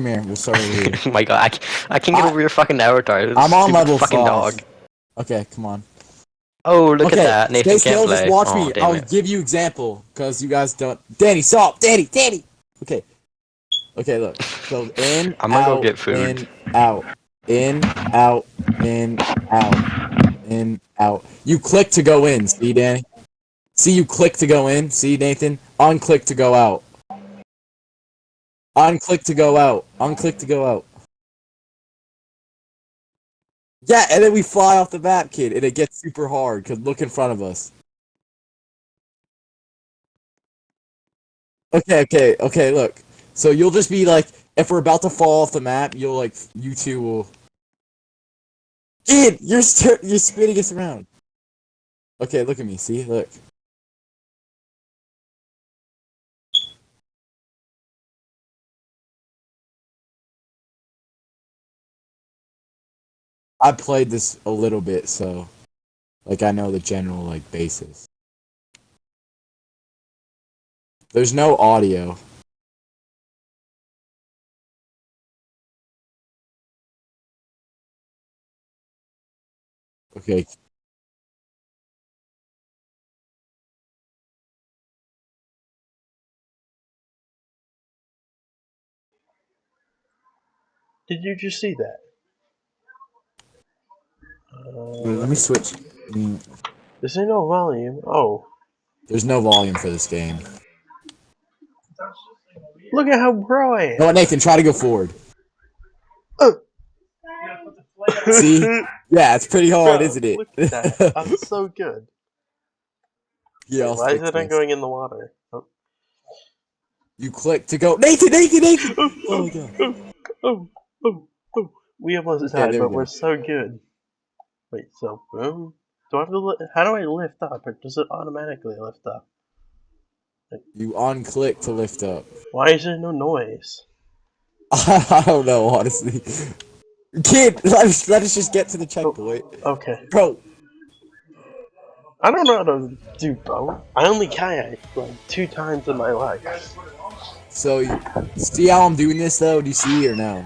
here. We'll start over here. Oh my god, I can't get over your fucking avatar. I'm on Stupid level fucking 5. dog. Okay, come on. Oh, look Okay, at that. Nathan stay can't still, play. just watch Oh, me. damn I'll it. give you example, because you guys don't. Danny, stop! Danny! Okay. Okay, look. So in, I'm gonna go out, get food. in, out. In, out, in, out. In, out. You click to go in, see, Danny? See, you click to go in, see, Nathan? Unclick to go out. Unclick to go out. Unclick to go out. Yeah, and then we fly off the map, kid, and it gets super hard, because look in front of us. Okay, look. So you'll just be like, if we're about to fall off the map, you'll like, you two will... Kid, you're spinning us around. Okay, look at me, see? Look. I played this a little bit, so... Like, I know the general, like, basis. There's no audio. Okay. Did you just see that? Wait, let me switch. Is there no volume? Oh. There's no volume for this game. Look at how pro I am. No, Nathan, try to go forward. Oh. See? Yeah, it's pretty hard, Bro, isn't it? Look at that. I'm so good. Yeah, Wait, I'll why is fix it not this. going in the water? Oh. You click to go. Nathan! Oh my god. Oh. We almost Okay, died, there we but go. we're so good. Wait, so boom? Do I have to how do I lift up, or does it automatically lift up? You unclick to lift up. Why is there no noise? I don't know, honestly. Kid, let us just get to the checkpoint. Okay. Bro. I don't know how to do boat. I only kayaked like 2 times in my life. So, see how I'm doing this though? Do you see or no?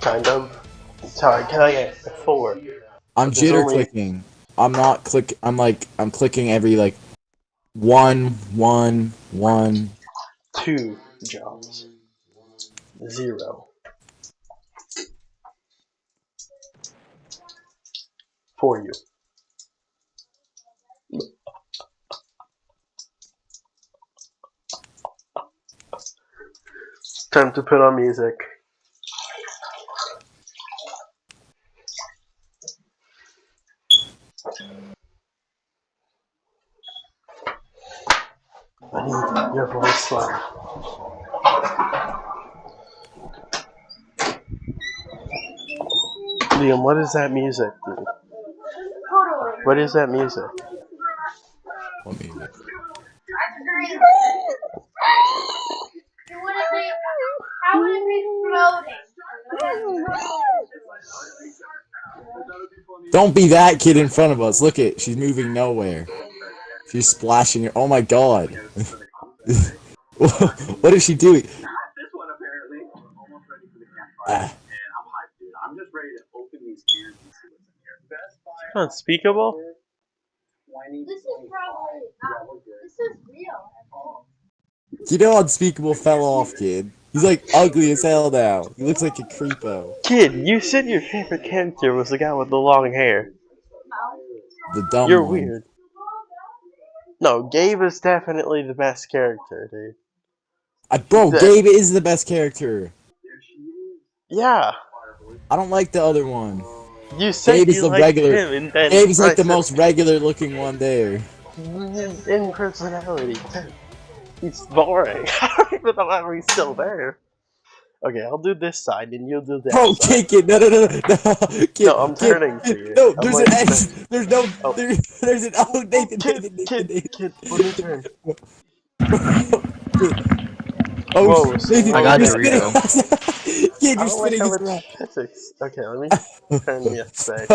Kind of. So I kayaked before. I'm But there's jitter only- clicking. I'm not click. I'm clicking every like 1, 2 jobs. 0. For you. Time to put on music. I need your voice line. Liam, what is that music, dude? What is that music? What music? How would it be floating? Don't be that kid in front of us. Look it. She's moving nowhere. She's splashing. Oh my god. What is she doing? This one apparently. Almost ready for the campfire. Ah. And I'm hyped, dude. I'm just ready to open these ears and see what's in here. Best Buy. Unspeakable? This is probably this is real. You know Unspeakable fell off, kid. He's like ugly as hell now. He looks like a creepo. Kid, you said your favorite character was the guy with the long hair. The dumb You're one. weird. No, Gabe is definitely the best character, dude. Bro, Gabe is the best character. Yeah. I don't like the other one. You said Gabe is you the liked regular. him, and then Gabe is like the I most regular looking one there. said, in personality. He's boring. I don't even know how he's still there. Okay, I'll do this side, and you'll do that Bro, side. kid, no. Kid, No, I'm kid, turning kid, to you. No, I'm there's like- an X. There's no. Oh. There's an. Oh, Nathan. Kid, let me turn. Oh, Whoa, Nathan, I got you're there we go. spinning. Kid, I you're don't like spinning how us it's around. physics. Okay, let me turn this back.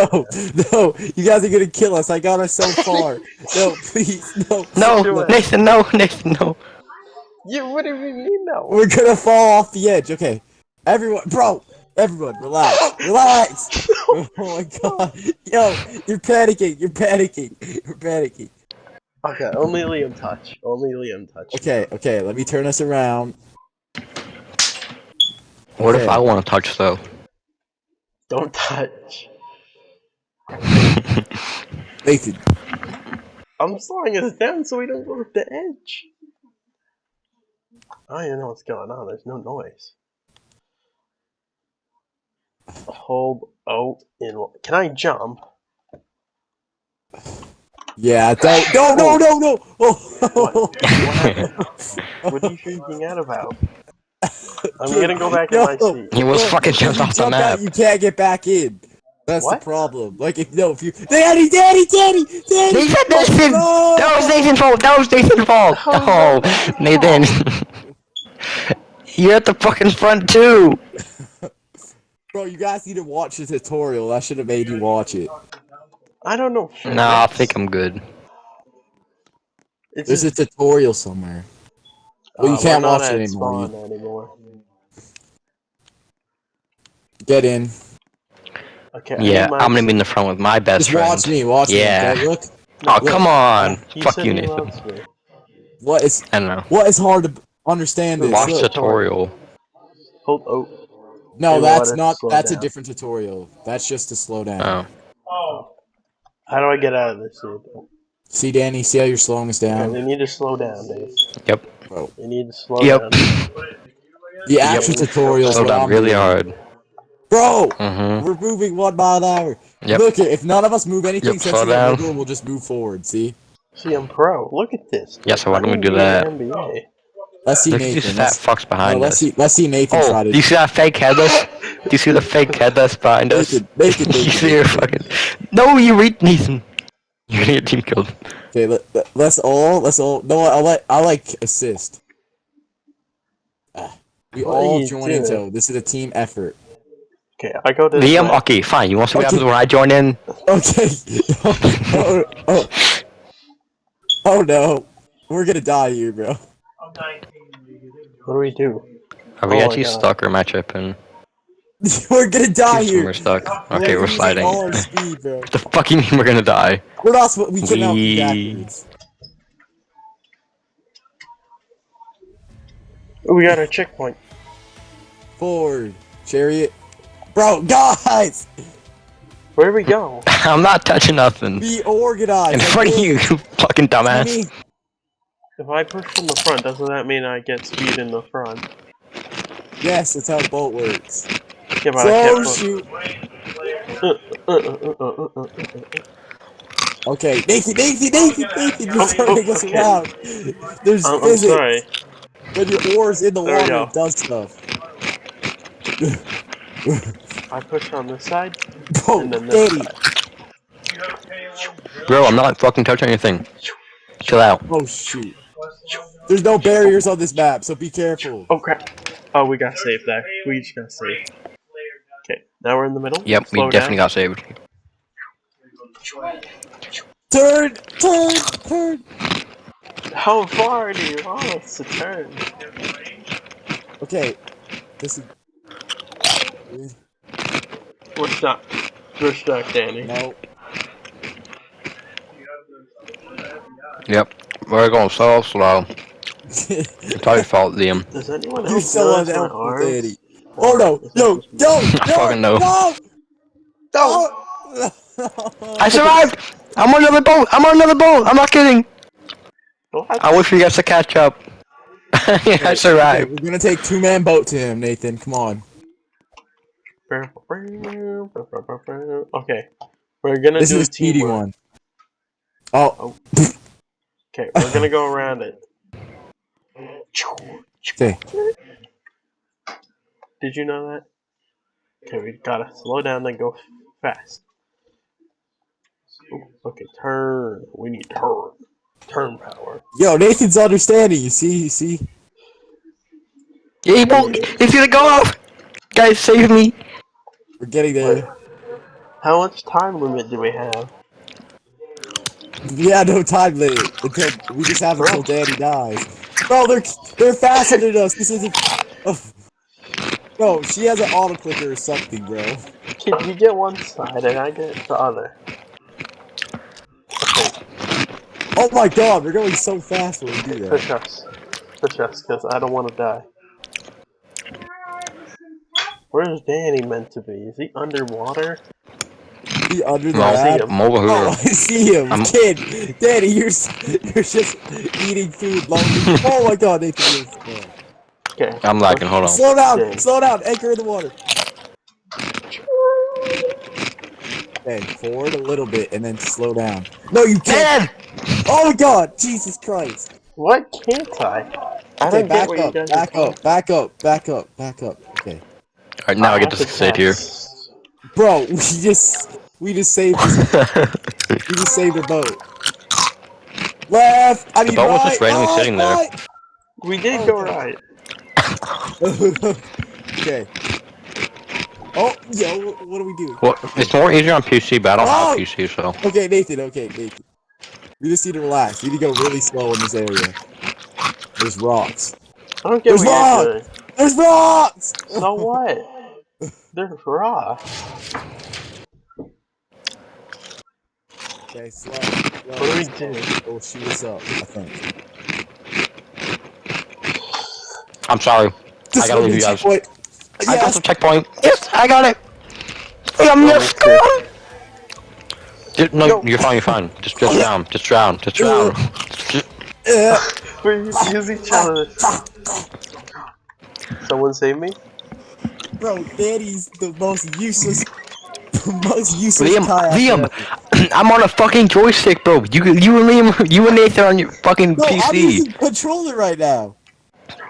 No, you guys are gonna kill us. I got us so far. No, please, no. No, Nathan, no, Nathan, no. You, what do you mean no? We're gonna fall off the edge. Okay. Everyone, bro. Everyone, relax. Relax. Oh my god. Yo, you're panicking. You're panicking. You're panicking. Okay, only Liam touch. Only Liam touch. Okay. Let me turn us around. What if Okay. I want to touch though? Don't touch. Nathan. I'm slowing us down so we don't go to the edge. I don't even know what's going on. There's no noise. Hold out in. Can I jump? Yeah, don't. No. Oh. What are you freaking out about? I'm gonna go back in my seat. He was fucking If jumped you off the jump map. out, you can't get back in. That's What? the problem. Like if you Daddy! Nathan, Nathan! No! That was Nathan's fault! That was Nathan's fault! Oh, Oh, Nathan. You're at the fucking front too! Bro, you guys need to watch the tutorial. I should have made you watch it. I don't know. Nah, I think I'm good. It's There's a just, tutorial somewhere. Well, you we're can't not watch at it anymore. spawn anymore. Get in. Okay. I Yeah, need my I'm gonna be seat. in the front with my best Just friend. watch me. Watch Yeah. me. Okay? Look. Oh, Look. come on! He Fuck said you, he Nathan. loves me. What is I don't know. hard to understand this? Watch Look. tutorial. Hold. Oh. No, It that's wanted to not. slow That's a down. different tutorial. That's just to slow down. Oh. How do I get out of this seat? See, Danny. See how you're slowing us Okay, down? they need to slow down, Dave. Yep. They need to slow Yep. down. The actual tutorial is Slow what down I'm really doing. hard. Bro, Mm-hmm. we're moving 1 mile an hour. Yep. Look, if none of us move anything Yep, since slow the down. middle, we'll just move forward. See? See, I'm pro. Look at this. Yeah, so why don't we I'm do in the that? NBA. Let's see Look at these Nathan. fat fucks No, behind let's us. see. Let's see Nathan try Oh, to. do you see that fake headless? Do you see the fake headless behind us? Nathan, You see your fucking... No, you read Nathan. You're gonna get team killed. Okay, let's all. No, I'll like assist. We What are all you join doing? into. This is a team effort. Okay, I go to Liam, okay, fine. You want to see what Okay. happens when I join in? Okay. Oh no, we're gonna die here, bro. What do we do? Are we Oh my actually God. stuck or am I tripping? We're gonna die Seems here. we're stuck. Okay, we're losing sliding. all our speed, bro. The fuck you mean we're gonna die? We're not. We cannot be We- backwards. Oh, we got a checkpoint. Forward, chariot, bro. Guys, Where do we go? I'm not touching nothing. be organized. In front of you, you fucking dumbass. Me. If I push from the front, doesn't that mean I get speed in the front? Yes, that's how boat works. Yeah, but I So can't shoot. push. Okay, Nathan, you're Oh, turning us okay. around. There's I'm physics. sorry. When your oar's in the There we water, go. it does stuff. I push on this side, Bro, and then this Danny. side. Bro, I'm not fucking touching anything. Chill out. Oh shoot. There's no barriers on this map, so be careful. Oh crap. Oh, we got saved there. We just got saved. Okay, now we're in the middle. Yep, we Slow definitely down. got saved. Turn. How far do you want us to turn? Okay, this is. We're stuck. We're stuck, Danny. No. Yep, we're going so slow. It's our fault, Liam. Does anyone You're else so notice my unhelpful, arms? Danny. Oh no! No! fucking know. No! No! I survived! I'm on another boat! I'm not kidding! What? I wish for you guys to catch up. I Okay, survived. we're gonna take 2-man boat to him, Nathan. Come on. Okay, we're gonna This do is a speedy teamwork. one. Oh. Okay, we're gonna go around it. Okay. Did you know that? Okay, we gotta slow down then go fast. Ooh, okay, turn. We need turn. Turn power. Yo, Nathan's understanding. You see? Yeah, he won't. He's gonna go off! Guys, save me! We're getting there. How much time limit do we have? Yeah, no time limit. Until we just have until Danny dies. Bro, they're faster than us. This isn't. Oh. Bro, she has an auto clicker or something, bro. Can you get one side and I get the other? Okay, Oh my god, we're going so fast when we do that. push us. Push us, because I don't want to die. Where's Danny meant to be? Is he underwater? He under the No, lab? him. I'm over here. Oh, I see him. I'm- Kid, Danny, you're just eating food lonely. Oh my god, Nathan, you're Okay. I'm lagging, hold on. slow down, Danny. slow down, anchor in the water. Okay, forward a little bit and then slow down. No, you can't. Oh my god, Jesus Christ. What can't I? I Okay, don't get back what you up, guys back are up, back up, back up, back up. Okay. Alright, now I get have to sit here. pass. Bro, we just saved this, we just saved a boat. Left! I mean boat was right! just randomly right, sitting there. right. We did Oh, go God. right. Okay. Oh, yo, what do we do? Well, it's more easier on PC, but I don't Oh! have PC, so. Okay, Nathan, We just need to relax. We need to go really slow in this area. There's rocks. I don't get There's what you're rocks! doing. There's rocks! So what? They're raw. Okay, slow. What do we do? Oh, shoot us up, I think. I'm sorry. I gotta leave you guys. Checkpoint. I got Yes. some checkpoint. Yes, I got it. I'm Oh, yes, okay. go on. No, Yo. you're fine, you're fine. Just drown, just drown, just drown. Yeah. We use each other. Someone save me? Bro, Danny's the most useless Liam, kayak Liam, ever. I'm on a fucking joystick, bro. You and Liam, you and Nathan on your fucking No, I'm PC. using controller right now.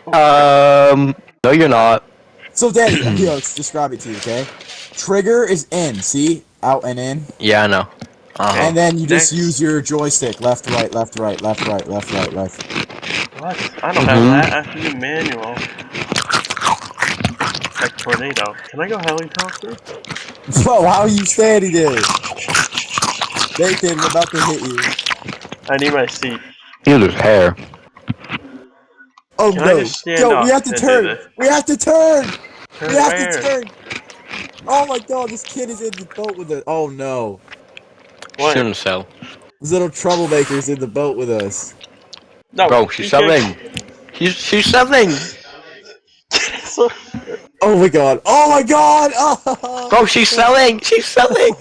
No, you're not. So, Danny, here, let's describe it to you, okay? Trigger is in, see? Out and in. Yeah, I know. And then you just Next. use your joystick. Left, right, left, right, left, right, left, right, left. What? I don't have that. I have to do manual. Like tornado. Can I go helicopter? Bro, how are you standing there? Nathan, I'm about to hit you. I need my seat. You lose hair. Oh Can I no. just stand Yo, up we have to and do turn. this? We have to turn. Turn We have where? to turn. Oh my god, this kid is in the boat with us. Oh no. What? Shouldn't sell. This little troublemaker's in the boat with us. No, Bro, she's you can't- selling. She's selling. So- Oh my god. Oh my god. Oh. Bro, she's selling. She's selling.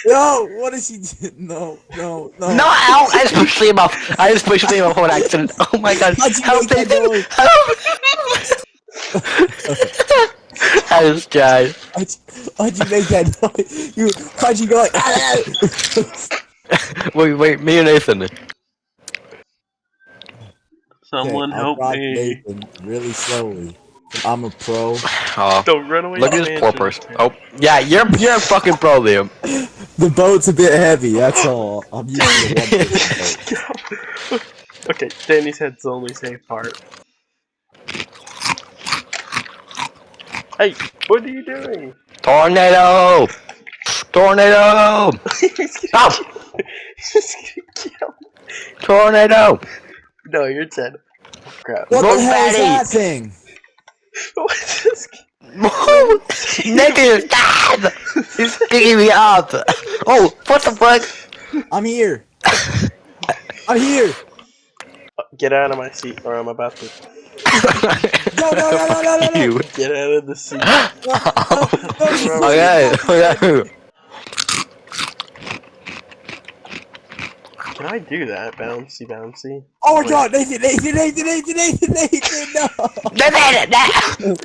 Yo, what is she doing? No. No, ow! I just pushed Liam off. I just pushed Liam off on accident. Oh my god. How'd you Help make that Nathan. noise? Help. I just died. How'd you make that noise? How'd you go like, Wait, me and Nathan. Someone Okay, help I got me. Nathan really slowly. I'm a pro. Oh, Don't run away. look at from this poor mansions. person. Oh, yeah, you're a fucking pro, Liam. The boat's a bit heavy, that's all. I'm using the one boat. Okay, Danny's head's the only safe part. Hey, what are you doing? Tornado! Tornado! Oh! He's gonna kill me. Tornado! No, you're dead. Oh, crap. What Look, the hell is Daddy. that thing? What's this? Nathan, stop! He's picking me up! Oh, what the fuck? I'm here. I'm here. Get out of my seat, or I'm about to No. You. get out of the seat. Okay. Can I do that? Bouncy, bouncy. Oh my Wait. god, Nathan, no!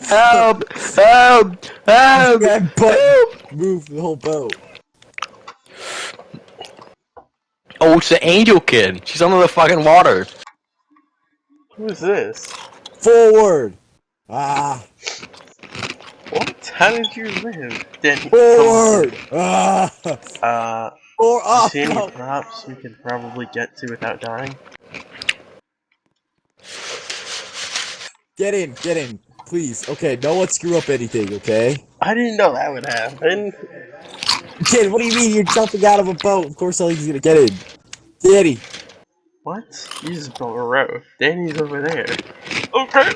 Help! That butt moved the whole boat. Oh, it's the angel kid. She's under the fucking water. Who's this? Forward. Ah, What? How did you live? Danny, forward. Ah, or you up. see any props we could probably get to without dying? Get in, please. Okay, no one screw up anything, okay? I didn't know that would happen. Kid, what do you mean you're jumping out of a boat? Of course something's gonna get in. Daddy. What? You just broke a road. Danny's over there. Okay.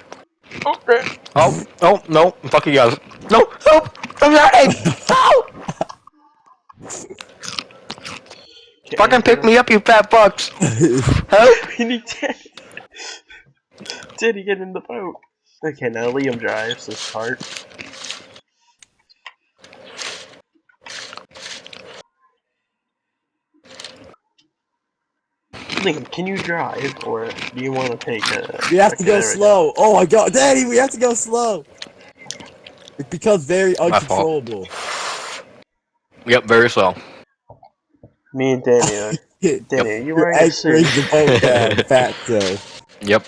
Okay. Oh, oh, no, fucking guys. No, help! I'm drowning! Help! Fucking pick me up, you fat fucks! Help! We need Danny. Danny, get in the boat. Okay, now Liam drives this part. Liam, can you drive, or do you want to take a... We have to go there we slow. Oh my god, Daddy, we have to go slow. It becomes very fault. uncontrollable. Yep, very slow. Me and Danny are... Danny, are you Your wearing a egg suit? brings the boat down, fat so. Yep.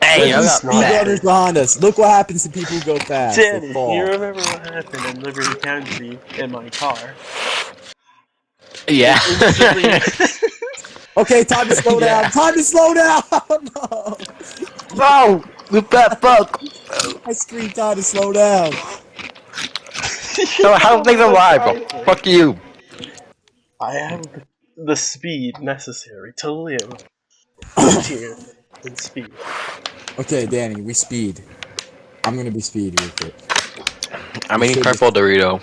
Hey, Hey, I got speedrunners behind us. Look what happens to people who go fast. They Danny, fall. you remember what happened in Liberty County in my car? Yeah. Instantly... Okay, time to slow down. Yeah. Time to slow down. No. No! You fat fuck! I screamed time to slow down. No, I don't think I'm alive, bro. Fuck you. I have the speed necessary to live this year in speed. Okay, Danny, we speed. I'm gonna be speedy with it. I'm eating purple Dorito.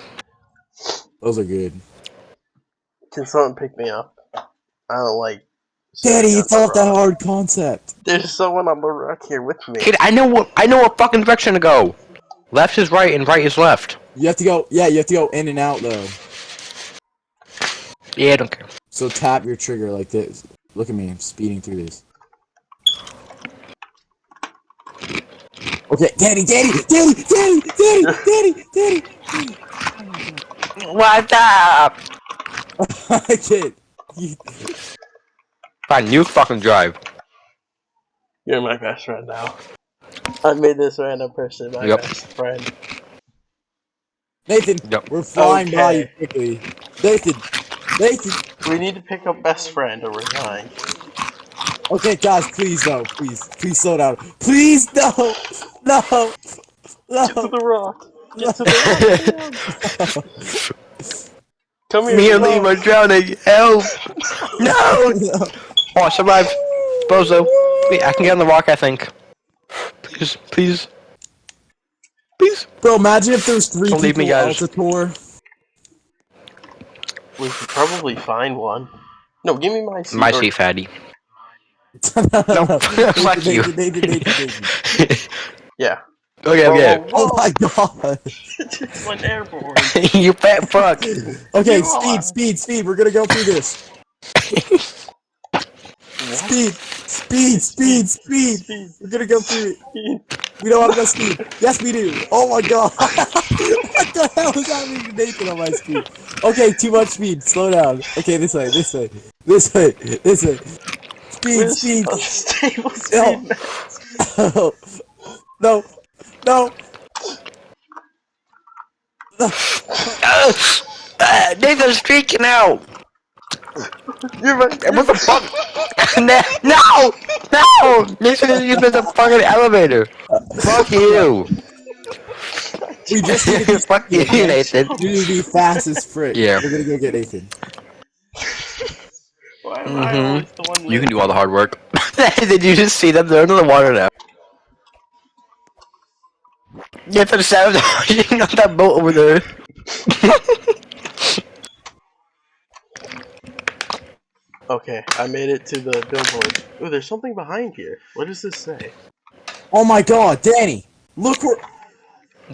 Those are good. Can someone pick me up? I don't like... Daddy, sitting it's on the not that rock. hard concept. There's someone on the rock here with me. Kid, I know what fucking direction to go. Left is right and right is left. You have to go, yeah, you have to go in and out though. Yeah, I don't care. So tap your trigger like this. Look at me, I'm speeding through this. Okay, Daddy! What's up? I can't. You- Fine, you fucking drive. You're my best friend now. I made this random person my Yep. best friend. Nathan, Yep. we're flying by you Okay. quickly. Nathan! We need to pick up best friend or we're dying. Okay, guys, please no, please slow down. Please no! No! Get to No! the rock. Get to the rock. Come here. Me and Liam. Liam are drowning. Help! No! Oh, I survived. Bozo. Wait, I can get on the rock, I think. Please, please. Please. Bro, imagine if there was 3 Don't leave people me, guys. Alta tour. We could probably find one. No, give me my seat. My or- seat, fatty. No, Fuck you. Nathan. Yeah. Okay, okay. Oh my god. Just went airborne. You fat fuck. Okay, You are. speed. We're gonna go through this. Speed. We're gonna go through it. We don't have enough speed. Yes, we do. Oh my god. What the hell is happening to Nathan on my speed? Okay, too much speed. Slow down. Okay, this way. Speed. Stable No. speed. No. Nathan's freaking out. You're right. What the fuck? No! Nathan is using the fucking elevator. Fuck you. We just need to be Fuck you, Nathan. We need to be fast as frick. Yeah. We're gonna go get Nathan. Why am I always the one You can do all the hard work. Did you just see them? They're under the water now. Get to the sabotaging on that boat over there. Okay, I made it to the billboard. Ooh, there's something behind here. What does this say? Oh my god, Danny! Look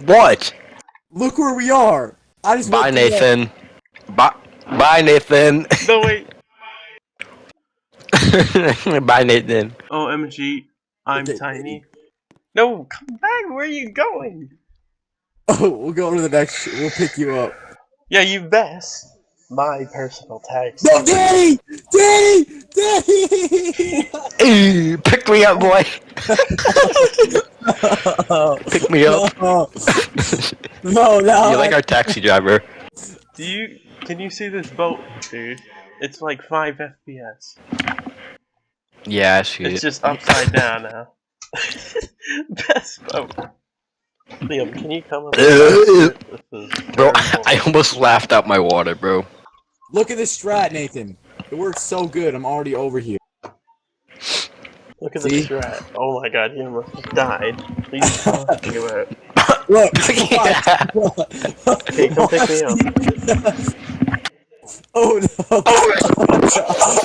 What? where we are! I just Bye, looked it up. Nathan. Bye, Nathan. No, wait. Bye, Nathan. OMG, I'm Okay. tiny. No, come back. Where are you going? Oh, we'll go to the next. We'll pick you up. Yeah, you best. My personal taxi. No, Danny! Hey, pick me up, boy. Pick me up. No. You like our taxi driver? Can you see this boat, dude? It's like 5 FPS. Yeah, I see It's it. just upside down now. Best boat. Liam, can you come up? Bro, I almost laughed out my water, bro. Look at this strat, Nathan. It works so good. I'm already over here. Look at the See? strat. Oh my god, he almost died. Please talking about. Look. Yeah. Okay, come pick me up. Oh no.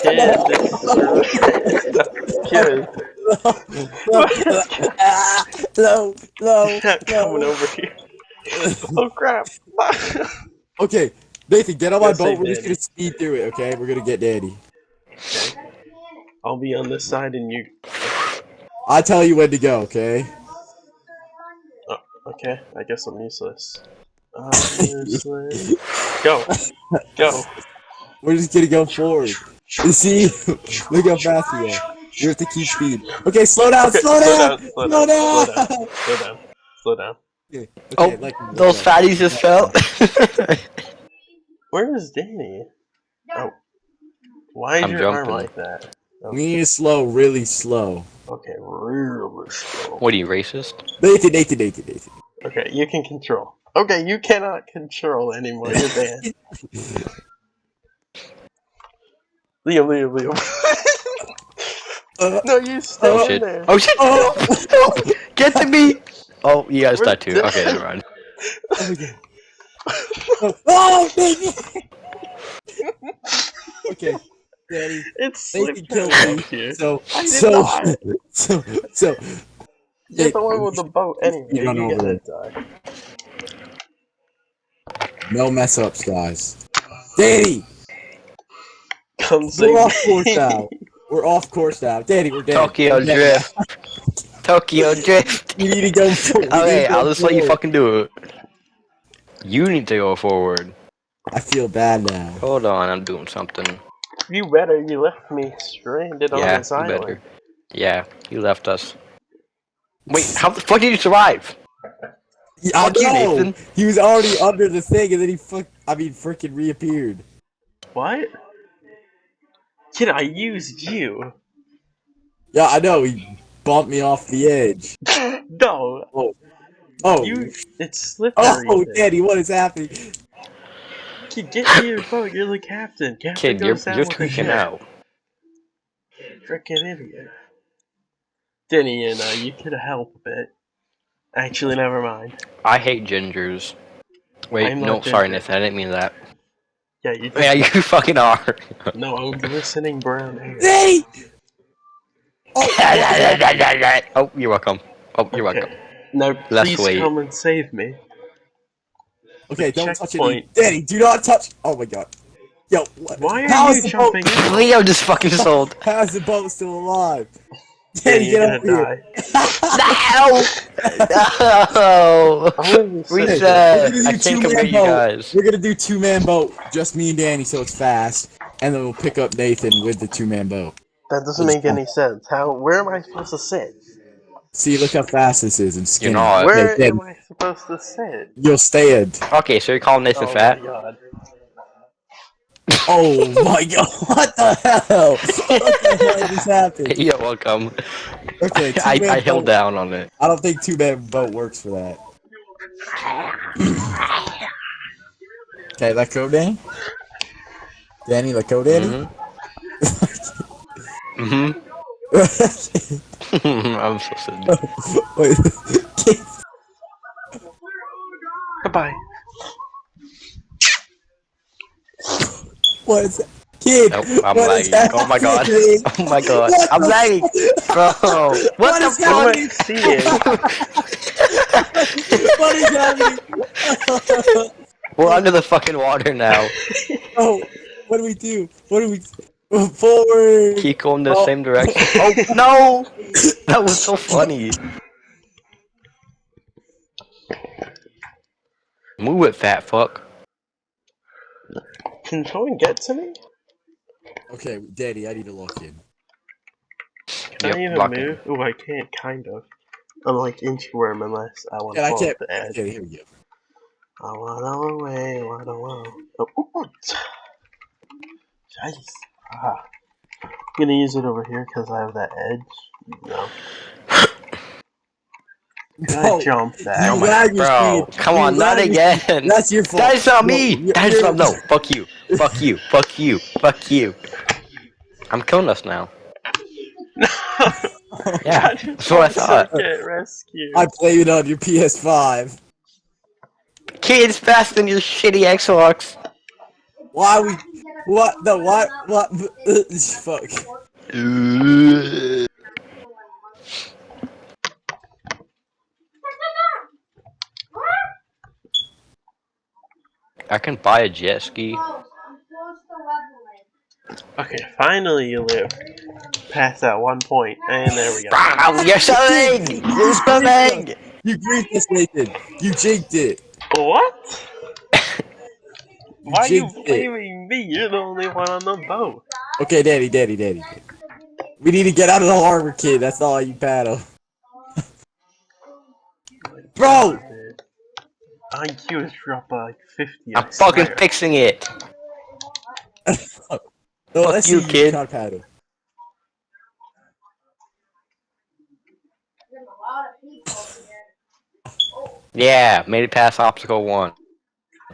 Kid, this kid. No, no, Not coming no. over here. Oh crap. Okay, Nathan, get on my Gotta boat. save We're just Danny. gonna speed through it, okay? We're gonna get Danny. I'll be on this side and you. I'll tell you when to go, okay? Oh, okay, I guess I'm useless. Useless. Go. Go. We're just gonna go forward. You see? Look how fast we are. We have to keep speed. Okay, slow down, Okay, slow down! slow down. Slow down. Okay, Oh, okay, like those fatties just fell. Where is Danny? Oh. Why is I'm your arm jumping. like that? We need to slow, really slow. Okay, really slow. What are you, racist? Nathan. Okay, you can control. Okay, you cannot control anymore. You're banned. Liam. No, you stay Oh in shit! there. Oh shit! No! Get to me! Oh, you guys died too. Okay, never mind. Oh, baby! Okay, Daddy. It's Nathan slipped killed right me. here. So, I did not. so. You're the one with the boat anyway. You run You over gotta there. die. No mess ups, guys. Danny! Come We're save off course me. now. We're off course now. Danny, we're dead. Tokyo We're dead Drift. Tokyo Drift. now. You need to go forward. Okay, I'll just let you fucking do it. You need to go forward. I feel bad now. Hold on, I'm doing something. You better. You left me stranded on Yeah, this you island. better. Yeah, you left us. Wait, how the fuck did you survive? Yeah, I Fuck you, know. Nathan. He was already under the thing, and then he freaking reappeared. What? Kid, I used you. Yeah, I know. He bumped me off the edge. No. Oh. You. It's slippery. Oh, there. Daddy, what is happening? Kid, get to your boat. You're the captain. Captain Kid, you're goes down with the tweaking ship. out. Frickin' idiot. Denny and you could help a bit. Actually, never mind. I hate gingers. Wait, I'm no, not sorry, ginger. Nathan, I didn't mean that. Yeah, you just. Yeah, you fucking are. No, I'm glistening brown hair. Hey! Oh, you're welcome. Oh, you're Okay. welcome. Now, Let's please wait. come and save me. Okay, don't touch Checkpoint. it. Daddy, do not touch. Oh my god. Yo, what? Why are How you is the jumping boat? in? Leo just fucking sold. How is the boat still alive? Danny, Daddy, you're get gonna over here. die. No! I'm gonna be We sick. said We're gonna I do can't two-man compete you boat. guys. We're gonna do two-man boat, just me and Danny, so it's fast, and then we'll pick up Nathan with the two-man boat. That doesn't make any sense. How? Where am I supposed to sit? See, look how fast this is and skinny. You're not. Where Nathan, am I supposed to sit? you'll stand. Okay, so you're calling Nathan Oh fat? my god. Oh my god, what the hell? What the hell just happened? You're welcome. Okay, I two-man held boat. down on it. I don't think two-man boat works for that. Okay, let go, Danny. Danny, let go, Danny. Mm-hmm. I'm so sad. Wait. Goodbye. What is that? Kid, Nope, I'm what is lagging. Oh my god. happening? Oh my god. What I'm the lagging. Bro. What the is I fuck? might see it. What is happening? We're under the fucking water now. Oh, what do we do? What do we forward? Keep going the Oh. same direction. Oh no! That was so funny. Move it, fat fuck. Can someone get to me? Okay, Daddy, I need to lock in. Can I even blocking. move? Oh, I can't, kind of. I'm like inchworm unless I want to And I fall can't. off the edge. Okay, here we go. I wanna away, wanna away. Oh, ooh. Jeez. Ah. I'm gonna use it over here because I have that edge. No. Can No, I jump that? you Oh my lag your bro. speed. Come You on, not lag your again. speed. That's your fault. That is not me. No, That is you're- not. No. Fuck you. Fuck you. Fuck you. Fuck you. I'm killing us now. Yeah, that's what I thought. Get rescued. I blame it on your PS5. Kids faster than your shitty Xbox. Why we? What? No, what? What? Fuck. I can buy a jet ski. Okay, finally you live past that one point, and there we go. Wow, you're swimming! You're swimming! You griefed us, Nathan. You jinked it. What? Why are you jinked it. blaming me? You're the only one on the boat. Okay, Daddy. We need to get out of the harbor, kid. That's all you paddle. Bro! IQ is dropped by like 50. I'm fucking fixing it. No, Fuck let's you, see kid. can't paddle. Yeah, made it past obstacle 1.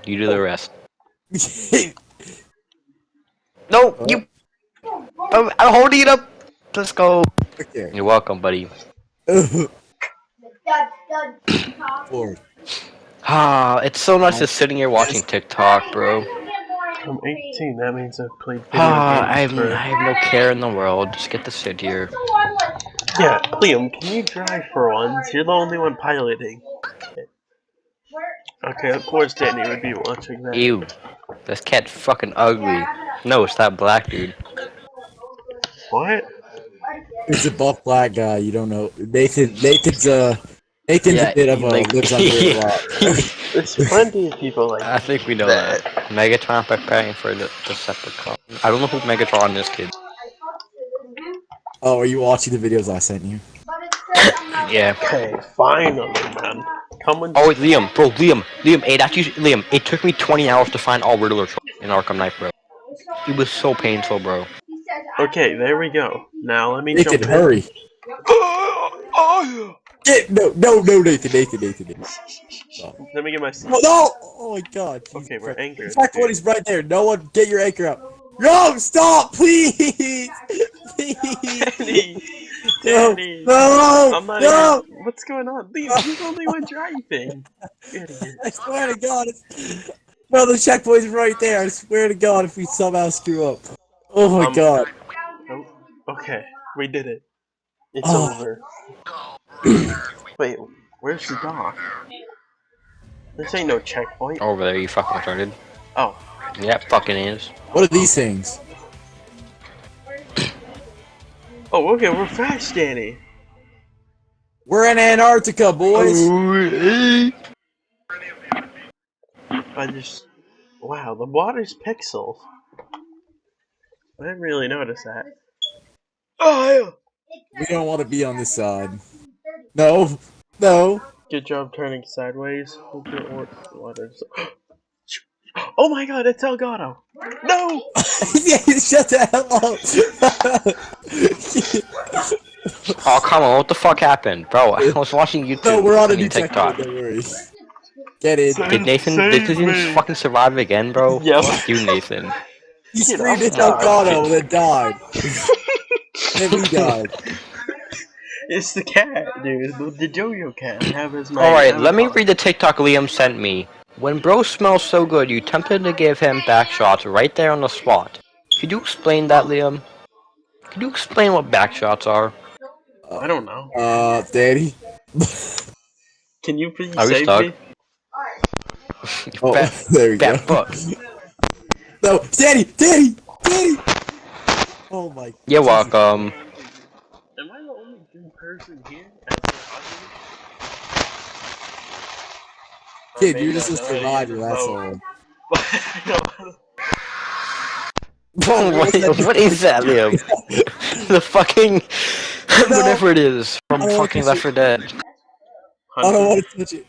You do the rest. No, you. I'm holding it up. Let's go. Okay. You're welcome, buddy. Forward. Ah, it's so nice just sitting here watching TikTok, bro. I'm 18, that means I've played video Ah, I games have no care in the world. Just get to sit here. Yeah, Liam, can you drive for once? You're the only one piloting. Okay, of course Danny would be watching that. Ew, this cat's fucking ugly. No, it's that black dude. What? He's a buff black guy. You don't know. Nathan's a bit of a like- lives under a rock. There's plenty of people like I think we know that. Megatron preparing for the Decepticon. I don't know who Megatron is, kid. Oh, are you watching the videos I sent you? Yeah. Okay, finally, man. Come and Oh, wait, Liam, bro, Liam, Liam, it took me 20 hours to find all Riddler in Arkham Knight, bro. It was so painful, bro. Okay, there we go. Now let me Nathan, jump in. hurry. No, Nathan. Stop. Let me get my seat. No, no! Oh my god. Okay, we're anchored. The fact point is right there. No one, get your anchor out. No, stop, please! Please! Danny! No, Danny! no, I'm not no! even... What's going on? Liam, you're the only one driving! Idiot. I swear to god, bro, the checkpoint's right there. I swear to god if we somehow screw up. Oh my god. Oh, okay, we did it. It's Oh. over. Wait, where's the dock? This ain't no checkpoint. Over there, you fucking retarded. Oh. Yeah, it fucking is. What are these things? Oh, okay, we're fast, Danny. We're in Antarctica, boys! I just... Wow, the water's pixels. I didn't really notice that. Oh, We don't want to be on this side. No, no. good job turning sideways. Oh my god, it's Elgato! No! Yeah, shut the hell up! Oh, come on, what the fuck happened? Bro, I was watching YouTube. No, we're on a fucking new TikTok. checkpoint, don't worry. Get it. Did Nathan Save me. fucking survive again, bro? Yep. Fuck you, Nathan. He Get screamed it's off. Elgato and then died. Then we died. It's the cat, dude. The Jojo cat. Have his Alright, let me read the TikTok Liam sent me. When bro smells so good, you tempted to give him back shots right there on the spot. Could you explain that, Liam? Could you explain what back shots are? I don't know. Daddy? Can you please Are we save stuck? me? Oh, Fat- there we go. fat fuck. No, Daddy! Oh my. You're welcome. Am I the only good person here? Kid, you're just a survivor, that's all. Bro, what is that, Liam? The fucking... whatever it is from don't fucking want Left 4 Dead. I don't want to touch it.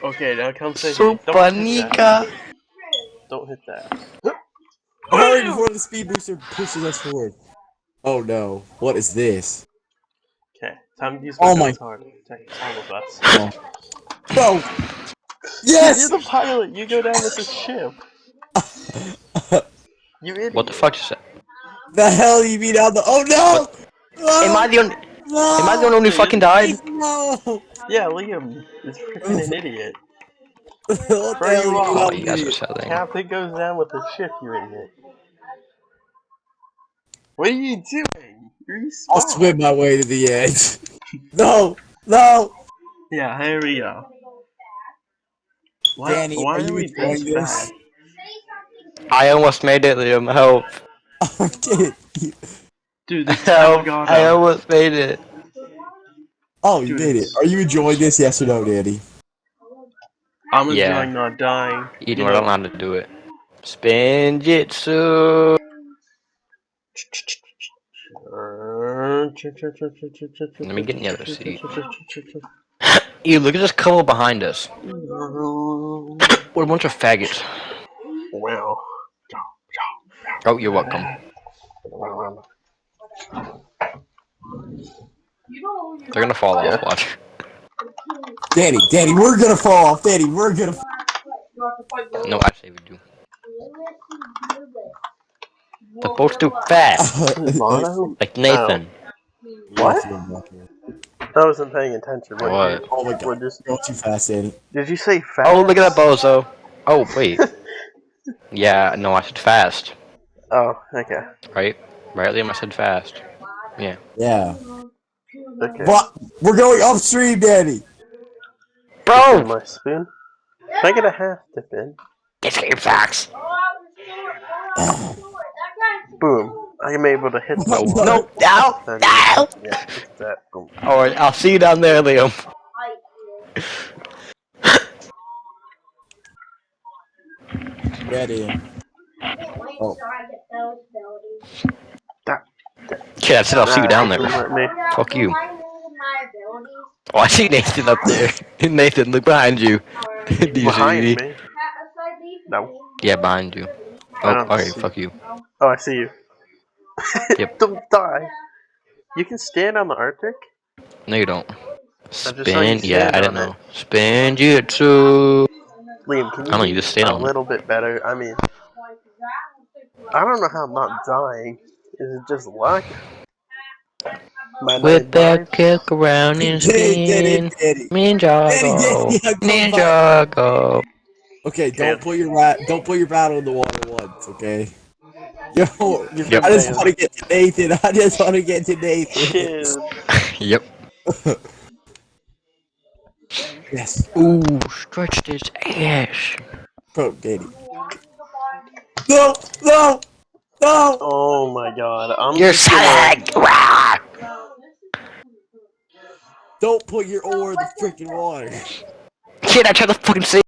Okay, now come save me. Super Don't hit Nika. that. Don't hit that. Hurry before the speed booster pushes us forward. Oh no, what is this? Okay, time to use Oh my my- guns hard to protect all of us. Oh. Bro! Yes! You're the pilot. You go down with the ship. You idiot. What the fuck is that? The hell you mean out the— Oh no! Am I the only? No! Am I the only one who fucking died? No! Yeah, Liam is freaking an idiot. What the Where hell you are you Oh, are? up you guys are to? selling. Captain goes down with the ship, you idiot. What are you doing? I'll Respawn. swim my way to the edge. No! No! Yeah, here we go. What? Danny, Why are are you we this enjoying this? bad? I almost made it, Liam. Help! I did it. Dude, this Help! Elgato. I almost made it. Oh, you Dude, made it. it's- Are you enjoying this? Yes or no, Danny? I'm Yeah. enjoying not dying. Eden, You we're know. not allowed to do it. Spin Jitsu. Let me get in the other seat. You look at this couple behind us. What a bunch of faggots. Wow. Oh, you're welcome. They're gonna fall Yeah. off. Watch. Danny, we're gonna fall off. Danny, we're gonna fall No, actually we do. The boat's too fast. Mono? Like Nathan. What? I wasn't paying attention. What? Oh my god. What just? Go too fast, Danny. Did you say fast? Oh, look at that bozo. Oh, wait. Yeah, no, I said fast. Oh, okay. Right? Right, Liam? I said fast. Yeah. Yeah. Okay. But we're going upstream, Danny. In Bro! my spoon? Can I get a half dip in? Get your facts. Boom. I am able to hit the No, water. No, no, no! Yeah, just that. Boom. Alright, I'll see you down there, Liam. Ready. Oh. Yeah, that's it, I'll see you down there. Let me. Fuck you. Oh, I see Nathan up there. Nathan, look behind you. Do you Behind see me? No. Yeah, behind you. I Oh, don't okay, see- fuck you. Oh, I see you. Yep. Don't die. You can stand on the Arctic? No, you don't. saw you Spin? Yeah, stand I don't on know. Spin Jitsu. Liam, can you I don't know, be you just stand a on it. little bit better? I mean, I don't know how I'm not dying. Is it just luck? Might Whip I that die? kick around and spin. Danny. Ninjago. Danny, Ninjago. Okay, Can't. don't put your battle in the water once, okay? Yo, You've Yep. I just been want to get to Nathan. I just want to get to Nathan. Kid. Yep. Yes. Ooh, stretch this ass. Bro, Danny. No! No! No! Oh my god. I'm You're just gonna- sagged. Rah! Don't put your oar in the freaking water. Kid, I tried to fucking save